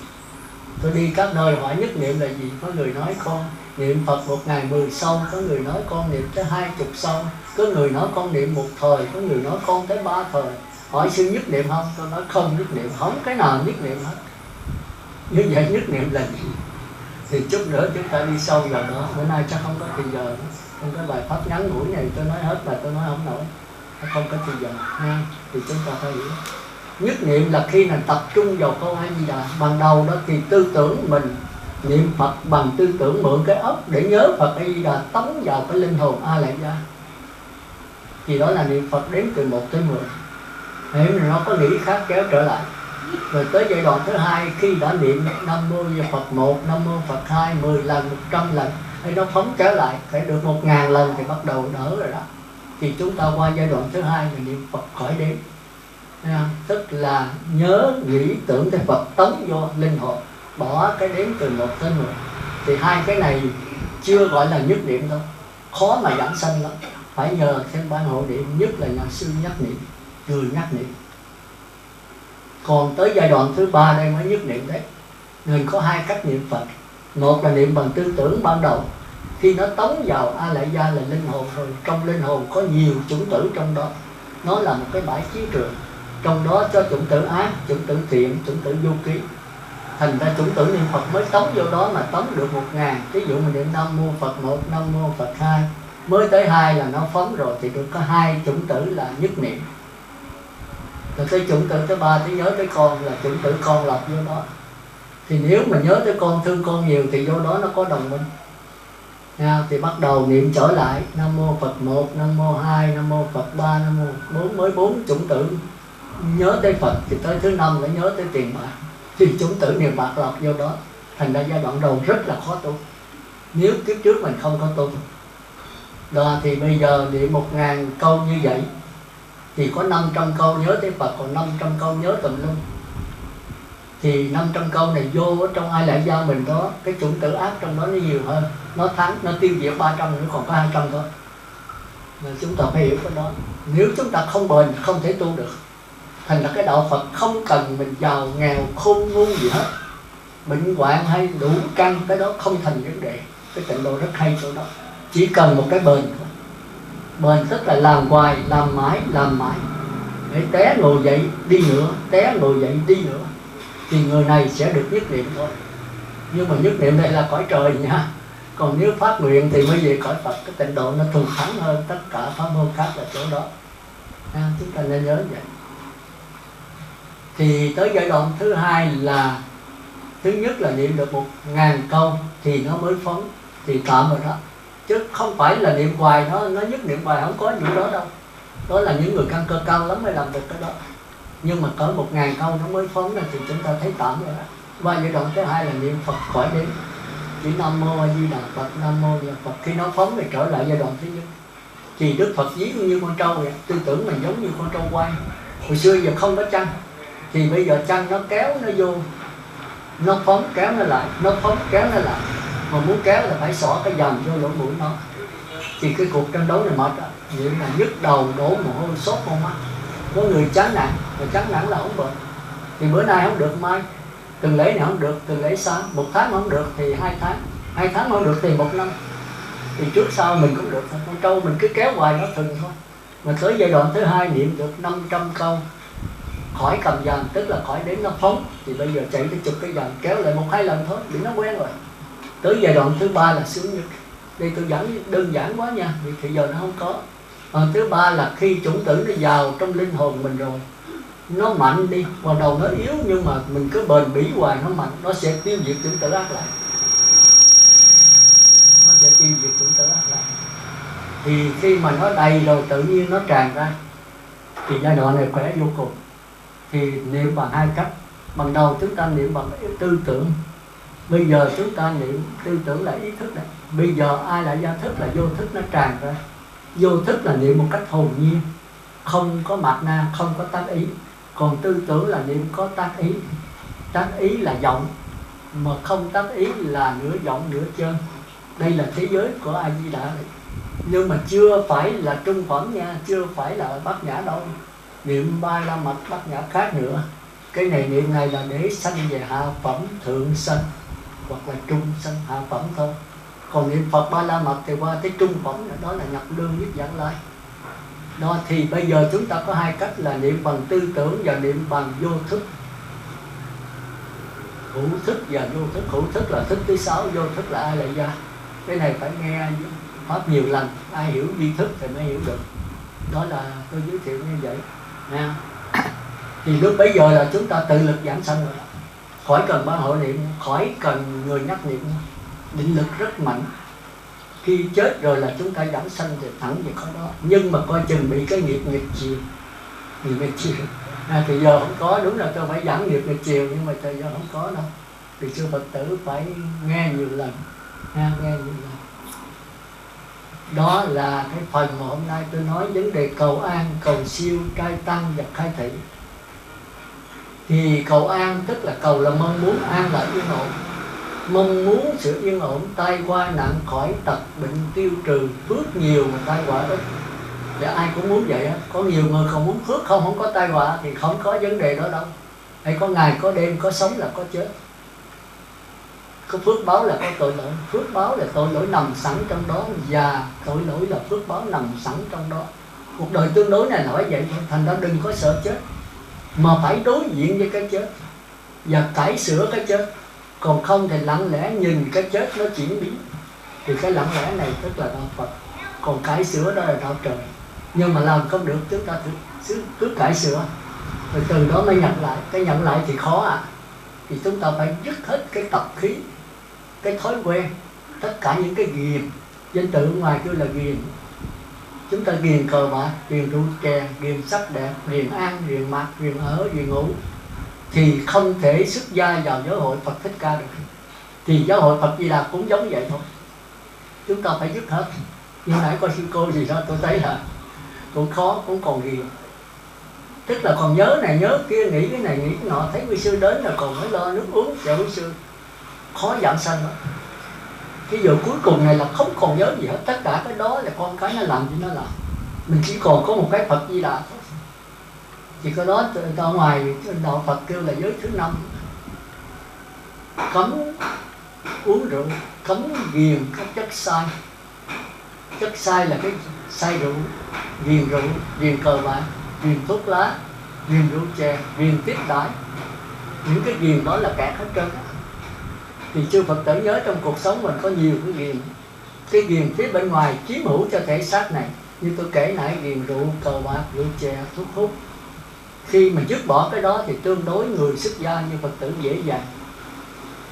Tôi đi các nơi hỏi nhất niệm là gì, có người nói con niệm Phật 1 ngày 10 sâu, có người nói con niệm tới 20 sâu, có người nói con niệm 1 thời, có người nói con tới 3 thời. Hỏi sư nhất niệm không? Tôi nói không nhất niệm, không cái nào nhất niệm hết. Như vậy nhất niệm là gì? Thì chút nữa chúng ta đi sâu vào đó. Bữa nay chắc không có thời giờ. Trong cái bài pháp ngắn ngủi này tôi nói hết mà tôi nói không nổi, không có thời giờ ha. Thì chúng ta phải hiểu nhất niệm là khi mình tập trung vào câu A Di Đà. Ban đầu đó thì tư tưởng mình niệm Phật bằng tư tưởng, mượn cái óc để nhớ Phật A Di Đà tống vào cái linh hồn A Lại Gia. Thì đó là niệm Phật đếm từ 1 tới 10. Nếu nó có nghĩ khác kéo trở lại. Rồi tới giai đoạn thứ hai, khi đã niệm Nam Mô Phật 1, Nam Mô Phật 2, 10 lần, 100 lần, hay nó phóng trở lại phải được 1000 lần thì bắt đầu đỡ rồi đó. Thì chúng ta qua giai đoạn thứ hai là niệm Phật khỏi đếm. Tức là nhớ nghĩ tưởng tới Phật tống vô linh hồn, bỏ cái đếm từ 1 tới 10. Thì hai cái này chưa gọi là nhất niệm đâu, khó mà giảng sanh lắm. Phải nhờ thêm ban hộ niệm, nhất là nhà sư nhắc niệm, người nhắc niệm. Còn tới giai đoạn thứ 3 đây mới nhất niệm đấy. Nên có hai cách niệm Phật. Một là niệm bằng tư tưởng ban đầu, khi nó tống vào A Lại Gia là linh hồn rồi. Trong linh hồn có nhiều chủng tử trong đó, nó là một cái bãi chiến trường. Trong đó cho chủng tử ác, chủng tử thiện, chủng tử vô ký. Thành ra chủng tử niệm Phật mới tống vô đó mà tống được 1000. Ví dụ mình niệm Nam Mô Phật 1, Nam Mô Phật 2, mới tới 2 là nó phóng rồi thì được có 2 chủng tử là nhất niệm. Rồi tới chủng tử thứ 3 tới nhớ tới con là chủng tử con lọc vô đó. Thì nếu mà nhớ tới con, thương con nhiều thì vô đó nó có đồng minh. Thì bắt đầu niệm trở lại Nam Mô Phật 1, Nam Mô 2, Nam Mô Phật 3, Nam Mô 4, mới 4 chủng tử nhớ tới Phật. Thì tới thứ 5 phải nhớ tới tiền bạc. Thì chủng tử niệm bạc lọc vô đó. Thành ra giai đoạn đầu rất là khó tu, nếu kiếp trước mình không có tu. Đó thì bây giờ niệm 1000 câu như vậy thì có 500 câu nhớ tới Phật, còn 500 câu nhớ tùm lum. Thì 500 câu này vô ở trong A Lại Gia mình đó, cái chủng tử ác trong đó nó nhiều hơn, nó thắng, nó tiêu diệt 300, nó còn có 200 thôi. Nên chúng ta phải hiểu cái đó. Nếu chúng ta không bền không thể tu được. Thành ra cái đạo Phật không cần mình giàu nghèo khôn ngu gì hết, bệnh hoạn hay đủ căn, cái đó không thành vấn đề. Cái tịnh độ rất hay chỗ đó, chỉ cần một cái bền thôi. Bền tức là làm hoài, làm mãi, để té ngồi dậy đi nữa, té ngồi dậy đi nữa, thì người này sẽ được nhất niệm thôi. Nhưng mà nhất niệm đây là cõi trời nha. Còn nếu phát nguyện thì mới về cõi Phật. Cái tịnh độ nó thù thắng hơn tất cả pháp môn khác là chỗ đó. Chúng ta nên nhớ vậy. Thì tới giai đoạn thứ hai là thứ nhất là niệm được 1000 câu thì nó mới phóng, thì tạm rồi đó. Chứ không phải là niệm hoài nó nhất niệm hoài, không có những đó đâu. Đó là những người căn cơ cao lắm mới làm được cái đó. Nhưng mà cỡ 1000 câu nó mới phóng ra thì chúng ta thấy tạm rồi đó. Và giai đoạn thứ hai là niệm Phật khỏi đếm, chỉ Nam Mô A Di Đà Phật, Nam Mô A Di Đà Phật. Khi nó phóng thì trở lại giai đoạn thứ nhất. Thì Đức Phật ví như con trâu vậy, tư tưởng mình giống như con trâu quay. Hồi xưa giờ không có chăn, thì bây giờ chăn nó kéo nó vô, nó phóng kéo nó lại, nó phóng kéo nó lại. Mà muốn kéo là phải xỏ cái dầm vô lỗ mũi nó. Thì cái cuộc tranh đấu này mệt á, như là nhức đầu, đổ mồ hôi, sốt con mắt. Có người chán nản, mà chán nản là không bệnh. Thì bữa nay không được mai, tuần lễ này không được, tuần lễ sau, 1 tháng không được thì 2 tháng, 2 tháng không được thì 1 năm. Thì trước sau mình cũng được thôi. Con trâu mình cứ kéo hoài nó thừng thôi. Mà tới giai đoạn thứ hai niệm được 500 câu khỏi cầm dàn, tức là khỏi đến nó phóng. Thì bây giờ chạy cái chụp cái dàn kéo lại 1-2 lần thôi, bị nó quen rồi. Tới giai đoạn thứ ba là sướng nhất. Đây tôi giảng đơn giản quá nha, vì thì giờ nó không có. Thứ ba là khi chủng tử nó vào trong linh hồn mình rồi, nó mạnh đi, vào đầu nó yếu nhưng mà mình cứ bền bỉ hoài nó mạnh, nó sẽ tiêu diệt chủng tử ác lại. Thì khi mà nó đầy rồi tự nhiên nó tràn ra, thì giai đoạn này khỏe vô cùng. Thì niệm bằng hai cách. Ban đầu chúng ta niệm bằng tư tưởng, bây giờ chúng ta niệm tư tưởng là ý thức này. Bây giờ ai là gia thức là vô thức nó tràn ra. Vô thức là niệm một cách hồn nhiên, không có mạt na, không có tác ý. Còn tư tưởng là niệm có tác ý. Tác ý là vọng, mà không tác ý là nửa vọng nửa chân. Đây là thế giới của A Di Đà này. Nhưng mà chưa phải là trung phẩm nha, chưa phải là bát nhã đâu. Niệm ba la mật bát nhã khác nữa. Cái này niệm này là để sanh về hạ phẩm thượng sanh, hoặc là trung sanh hạ phẩm thôi. Còn niệm Phật ba la mật thì qua tới trung phẩm, đó là nhập lương nhất vãng lai. Đó thì bây giờ chúng ta có hai cách là niệm bằng tư tưởng và niệm bằng vô thức. Hữu thức và vô thức. Hữu thức là thức thứ 6, vô thức là A Lại Gia. Cái này phải nghe Pháp nhiều lần, ai hiểu duy thức thì mới hiểu được. Đó là tôi giới thiệu như vậy nha. Thì lúc bấy giờ là chúng ta tự lực giảng sanh rồi, khỏi cần ban hội niệm, khỏi cần người nhắc niệm. Định lực rất mạnh. Khi chết rồi là chúng ta giảng sanh thì thẳng về có đó. Nhưng mà coi chừng bị cái nghiệp nghịch chiều. Nghịch chiều thì giờ không có. Đúng là tôi phải giảng nghiệp nghịch chiều, nhưng mà thời giờ không có đâu. Thì sư Phật tử phải nghe nhiều lần, nghe nhiều lần. Đó là cái phần mà hôm nay tôi nói vấn đề cầu an, cầu siêu, trai tăng và khai thị. Thì cầu an tức là cầu là mong muốn, an là yên ổn. Mong muốn sự yên ổn, tai qua nạn khỏi, tật bệnh tiêu trừ, phước nhiều mà tai họa ít. Thì ai cũng muốn vậy á. Có nhiều người không muốn phước không có tai họa thì không có vấn đề đó đâu. Hay có ngày có đêm, có sống là có chết. Có phước báo là có tội lỗi. Phước báo là tội lỗi nằm sẵn trong đó, và tội lỗi là phước báo nằm sẵn trong đó. Cuộc đời tương đối này là phải vậy thôi. Thành ra đừng có sợ chết, mà phải đối diện với cái chết và cải sửa cái chết. Còn không thì lặng lẽ nhìn cái chết nó chuyển biến. Thì cái lặng lẽ này tức là đạo Phật. Còn cải sửa đó là đạo trời. Nhưng mà làm không được, chúng ta cứ cải sửa, rồi từ đó mới nhận lại. Cái nhận lại thì khó ạ. Thì chúng ta phải dứt hết cái tập khí, cái thói quen, tất cả những cái ghiền. Danh tự ngoài kêu là ghiền. Chúng ta ghiền cờ bạc, ghiền rượu chè, ghiền sắc đẹp, ghiền ăn, ghiền mặc, ghiền ở, ghiền ngủ, thì không thể xuất gia vào giáo hội Phật Thích Ca được. Thì giáo hội Phật Di Đà cũng giống vậy thôi. Chúng ta phải dứt hết. Nhưng nãy coi sư cô gì đó tôi thấy là cũng khó, cũng còn ghiền. Tức là còn nhớ này nhớ kia, nghĩ cái này nghĩ cái nọ. Thấy quý sư đến là còn phải lo nước uống cho quý sư. Khó giảm sanh đó. Cái giờ cuối cùng này là không còn nhớ gì hết. Tất cả cái đó là con cái nó làm cho nó làm. Mình chỉ còn có một cái Phật Di Đà thôi. Thì cái đó ở ngoài đạo Phật kêu là giới thứ 5. Cấm uống rượu, cấm ghiền các chất sai. Chất sai là cái say rượu, ghiền rượu, ghiền cờ bạc, ghiền thuốc lá, ghiền rượu chè, ghiền tiếp đãi. Những cái ghiền đó là kẹt hết trơn. Thì chư Phật tử nhớ trong cuộc sống mình có nhiều cái ghiền. Cái ghiền phía bên ngoài chiếm hữu cho thể xác này. Như tôi kể nãy, ghiền rượu, cờ bạc, rượu chè, thuốc hút. Khi mà dứt bỏ cái đó thì tương đối người xuất gia như Phật tử dễ dàng.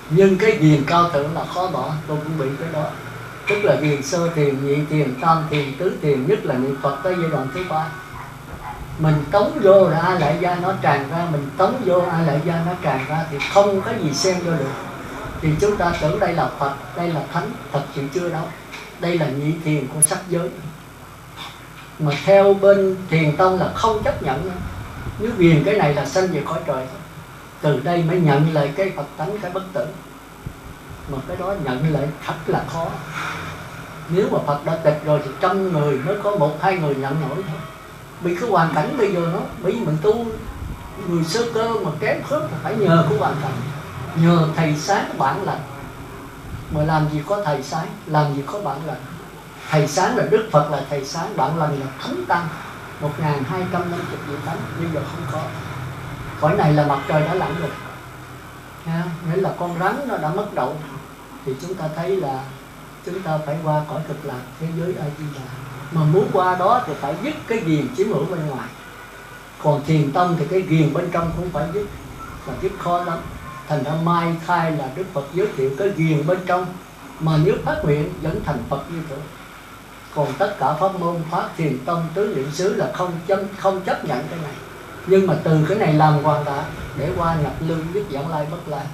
Nhưng cái ghiền cao thượng là khó bỏ. Tôi cũng bị cái đó. Tức là ghiền sơ thiền, nhị thiền, tam thiền, tứ thiền, nhất là niệm Phật tới giai đoạn thứ 3. Mình tống vô là A Lại Gia nó tràn ra, mình tống vô A Lại Gia nó tràn ra, thì không có gì xem vô được. Thì chúng ta tưởng đây là Phật, đây là Thánh, thật sự chưa đâu. Đây là nhị thiền của sắc giới. Mà theo bên Thiền Tông là không chấp nhận nữa. Nếu ghiền cái này là sanh về cõi trời thôi. Từ đây mới nhận lại cái Phật tánh, cái bất tử. Mà cái đó nhận lại thật là khó. Nếu mà Phật đã tịch rồi thì 100 người mới có 1-2 người nhận nổi thôi. Vì cái hoàn cảnh bây giờ nó, bởi vì mình tu người sơ cơ mà kém khớp thì phải nhờ cái hoàn cảnh, nhờ thầy sáng bản lành. Mà làm gì có thầy sáng, làm gì có bản lành. Thầy sáng là Đức Phật, là thầy sáng, bản lành là Thánh Tăng 1250 vị Thánh. Bây giờ không có. Cõi này là mặt trời đã lặn rồi. Nghĩa là con rắn nó đã mất đậu. Thì chúng ta thấy là chúng ta phải qua cõi cực lạc, thế giới A Di Đà. Mà muốn qua đó thì phải dứt cái ghiền chiếm hữu bên ngoài. Còn Thiền Tông thì cái ghiền bên trong cũng phải dứt, mà dứt khó lắm. Thành ra mai khai là Đức Phật giới thiệu cái ghiền bên trong, mà nếu phát nguyện vẫn thành Phật như thế. Còn tất cả pháp môn Pháp Thiền Tông Tứ Niệm xứ là không chấp nhận cái này. Nhưng mà từ cái này làm hoàn tất để qua nhập lưu nhất vãng lai bất lai,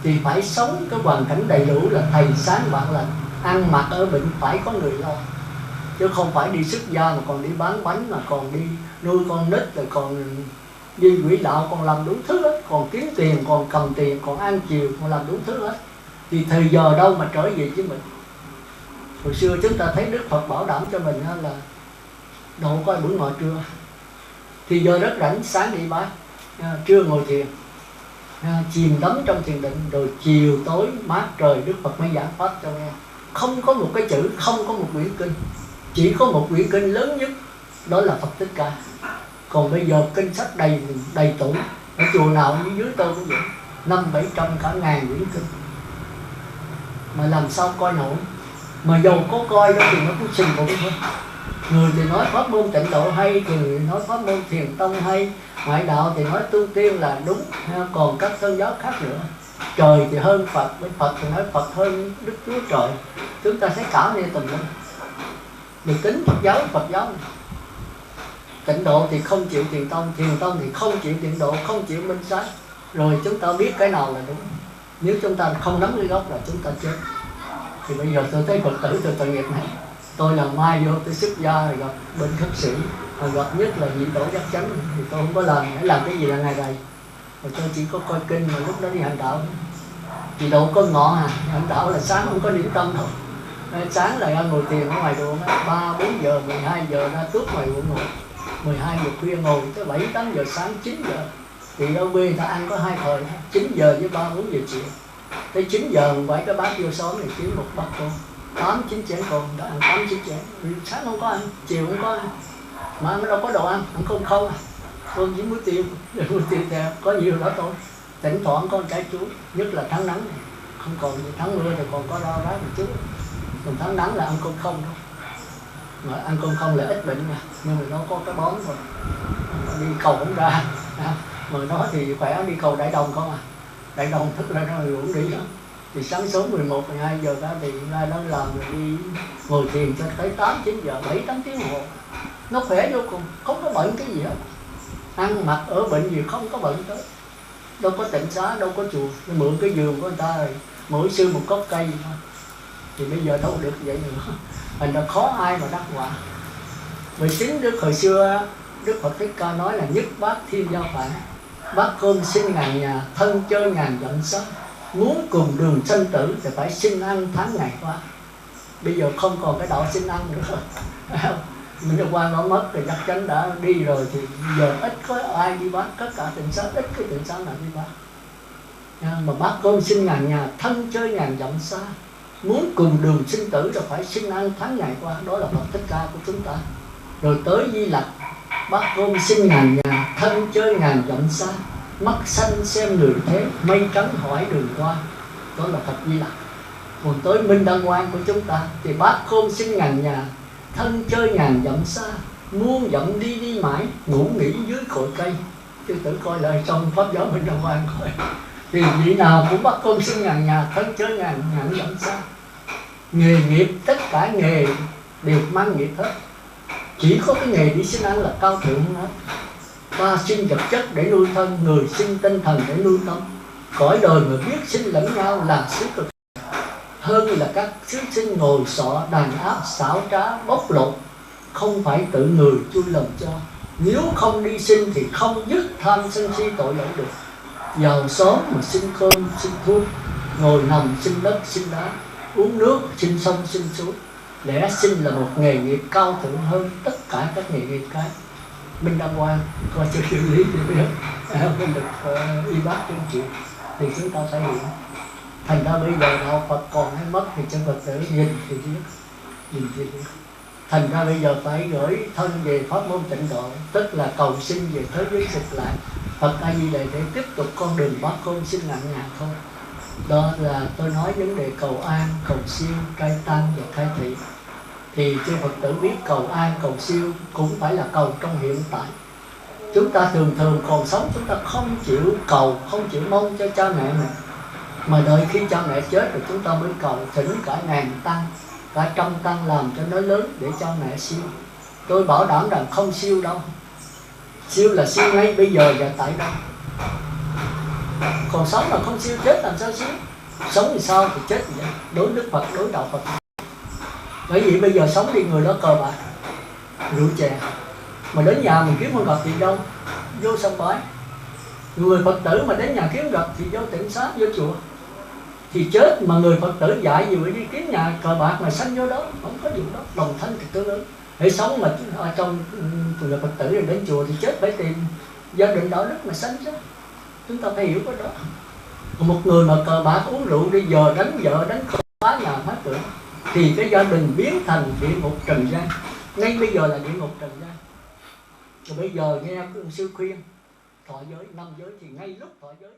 thì phải sống cái hoàn cảnh đầy đủ là thầy sáng bạn lành, ăn mặc ở bệnh phải có người lo, chứ không phải đi xuất gia mà còn đi bán bánh, mà còn đi nuôi con nít, rồi còn đi quỷ đạo, còn làm đủ thứ hết, còn kiếm tiền, còn cầm tiền, còn ăn chiều, còn làm đủ thứ hết. Thì thời giờ đâu mà trở về với mình. Hồi xưa chúng ta thấy Đức Phật bảo đảm cho mình là độ coi buổi ngọ trưa, thì giờ rất rảnh, sáng đi bác, trưa ngồi thiền, chìm đắm trong thiền định, rồi chiều tối mát trời Đức Phật mới giảng pháp cho nghe. Không có một cái chữ, không có một quyển kinh, chỉ có một quyển kinh lớn nhất, đó là Phật Thích Ca. Còn bây giờ kinh sách đầy tủ, ở chùa nào dưới tôi cũng vậy, 500-700 cả ngàn quyển kinh, mà làm sao coi nổi. Mà dầu có coi đó thì nó cũng sinh bụng thôi. Người thì nói pháp môn Tịnh Độ hay, người nói pháp môn Thiền Tông hay, ngoại đạo thì nói tu tiên là đúng, còn các tôn giáo khác nữa. Trời thì hơn Phật, với Phật thì nói Phật hơn Đức Chúa Trời. Chúng ta sẽ cảo nghe tùm lum. Được tính Phật giáo này. Tịnh Độ thì không chịu Thiền Tông, Thiền Tông thì không chịu Tịnh Độ, không chịu Minh Sát. Rồi chúng ta biết cái nào là đúng. Nếu chúng ta không nắm cái gốc là chúng ta chết. Thì bây giờ tôi thấy Phật tử tôi tội nghiệp này. Tôi là mai vô tôi xuất gia rồi gặp bên khất sĩ, rồi gặp nhất là nhị tổ giác chánh, thì tôi không có làm, để làm cái gì là ngày này. Rồi tôi chỉ có coi kinh, mà lúc đó đi hành đạo. Chị độ có ngọ hành đạo là sáng không có niệm tâm thôi. Sáng là ra ngồi thiền ở ngoài ruộng, 3-4 giờ, 12 giờ ra tuốt ngoài ruộng ngồi, 12 giờ khuya ngồi tới 7-8 giờ sáng, 9 giờ. Thì ở quê người ta ăn có 2 thời, 9 giờ với 3-4 giờ chiều. Tới 9 giờ quẩy cái bát vô xóm này kiếm một bát cơm, 8-9 chén cơm, đã ăn 8-9 chén. Sáng không có ăn, chiều không có ăn, mà nó đâu có đồ ăn cơm không à. Cơm với muối tiêu theo, có nhiều đó thôi. Thỉnh thoảng có trái chuối, nhất là tháng nắng này. Không còn gì, tháng mưa thì còn có rau rác một chút. Còn tháng nắng là ăn cơm không thôi. Mà ăn cơm không là ít bệnh mà, nhưng mà nó có cái bón thôi. Đi cầu không ra, mà nó thì khỏe, đi cầu Đại Đồng không à. Đại Đồng thức ra nó uống đi đó. Thì sáng sớm 11-12 giờ ra thì ra đó làm, rồi đi ngồi thiền cho tới 8-9 giờ, 7-8 tiếng hồ. Nó khỏe vô cùng, không có bệnh cái gì hết. Ăn mặc ở bệnh gì không có bệnh tới. Đâu có tịnh xá, đâu có chùa, mượn cái giường của người ta rồi mỗi sư một gốc cây thôi. Thì bây giờ đâu được vậy nữa. Thành ra khó ai mà đắc quả. Bởi chính Đức hồi xưa Đức Phật Thích Ca nói là nhất bát thiên giao phản, bát cơm xin ngàn nhà, thân chơi ngàn dặm xa. Muốn cùng đường sanh tử thì phải xin ăn tháng ngày qua. Bây giờ không còn cái đạo xin ăn nữa rồi. Mình đã qua nó mất thì chắc chắn đã đi rồi, thì giờ ít có ai đi bác, tất cả tịnh xá ít cái tịnh xá nào đi bác. Mà bác cơm xin ngàn nhà, thân chơi ngàn dặm xa. Muốn cùng đường sinh tử rồi phải xin ăn tháng ngày qua. Đó là Phật Thích Ca của chúng ta. Rồi tới Di Lặc, bác cơm xin ngàn nhà, thân chơi ngàn dặm xa. Mắt xanh xem người thế, mây trắng hỏi đường qua. Đó là Phật Di Lặc. Còn tới Minh Đăng Quang của chúng ta thì bác cơm xin ngàn nhà, thân chơi ngàn dặm xa. Muôn dặm đi đi mãi, ngủ nghỉ dưới cội cây. Chứ tự coi lại trong Pháp giáo Minh Đăng Quang coi. Thì vị nào cũng bắt cơm xin ngàn nhà, thân chơi ngàn dặm xa. Nghề nghiệp, tất cả nghề đều mang nghiệp hết. Chỉ có cái nghề đi xin ăn là cao thượng hết. Ta sinh vật chất để nuôi thân, người sinh tinh thần để nuôi tâm. Cõi đời người biết sinh lẫn nhau là xứ cực. Hơn là các sứ sinh ngồi sọ, đàn áp, xảo trá, bóc lột. Không phải tự người chui lòng cho. Nếu không đi sinh thì không dứt tham sân si tội lỗi được. Giàu xóm mà xin cơm, xin thuốc, ngồi nằm xin đất, xin đá, uống nước, xin sông, xin suối. Lẽ sinh là một nghề nghiệp cao thượng hơn tất cả các nghề nghiệp khác. Minh Đăng Quang coi cho xử lý thì biết mình được y bác trên chuyện thì chúng ta phải hiểu. Thành ra bây giờ đạo Phật còn hay mất thì cho Phật tử nhìn thì biết. Thành ra bây giờ phải gửi thân về pháp môn Tịnh Độ, tức là cầu sinh về thế giới Cực Lạc, Phật A Di Đà để tiếp tục con đường bát cơm xin ngàn nhà thôi. Đó là tôi nói vấn đề cầu an, cầu siêu, trai tăng và khai thị. Thì chư Phật tử biết cầu an, cầu siêu cũng phải là cầu trong hiện tại. Chúng ta thường còn sống chúng ta không chịu cầu, không chịu mong cho cha mẹ mình, mà đợi khi cha mẹ chết rồi chúng ta mới cầu, thỉnh cả ngàn tăng cả trăm tăng làm cho nó lớn để cho mẹ siêu. Tôi bảo đảm rằng không siêu đâu. Siêu là siêu ngay bây giờ và tại đây. Còn sống là không siêu, chết làm sao siêu? Sống thì sao thì chết vậy. Đối Đức Phật, đối đạo Phật. Bởi vì bây giờ sống thì người đó cờ bạc, rượu chè, mà đến nhà mình kiếm không gặp thì đâu, vô sân bái. Người Phật tử mà đến nhà kiếm gặp thì vô tịnh xá, vô chùa. Thì chết mà người Phật tử dạy gì vậy, đi kiếm nhà cờ bạc mà sanh vô đó, không có vụ đó. Đồng thanh thì tương ứng. Để sống mà ở trong người Phật tử rồi đến chùa thì chết phải tìm gia đình đạo đức mà sanh chứ. Chúng ta phải hiểu cái đó. Một người mà cờ bạc uống rượu đi giờ đánh vợ, đánh con, phá nhà phá cửa, thì cái gia đình biến thành địa ngục trần gian. Ngay bây giờ là địa ngục trần gian. Rồi bây giờ nghe sư khuyên thọ giới, 5 giới thì ngay lúc thọ giới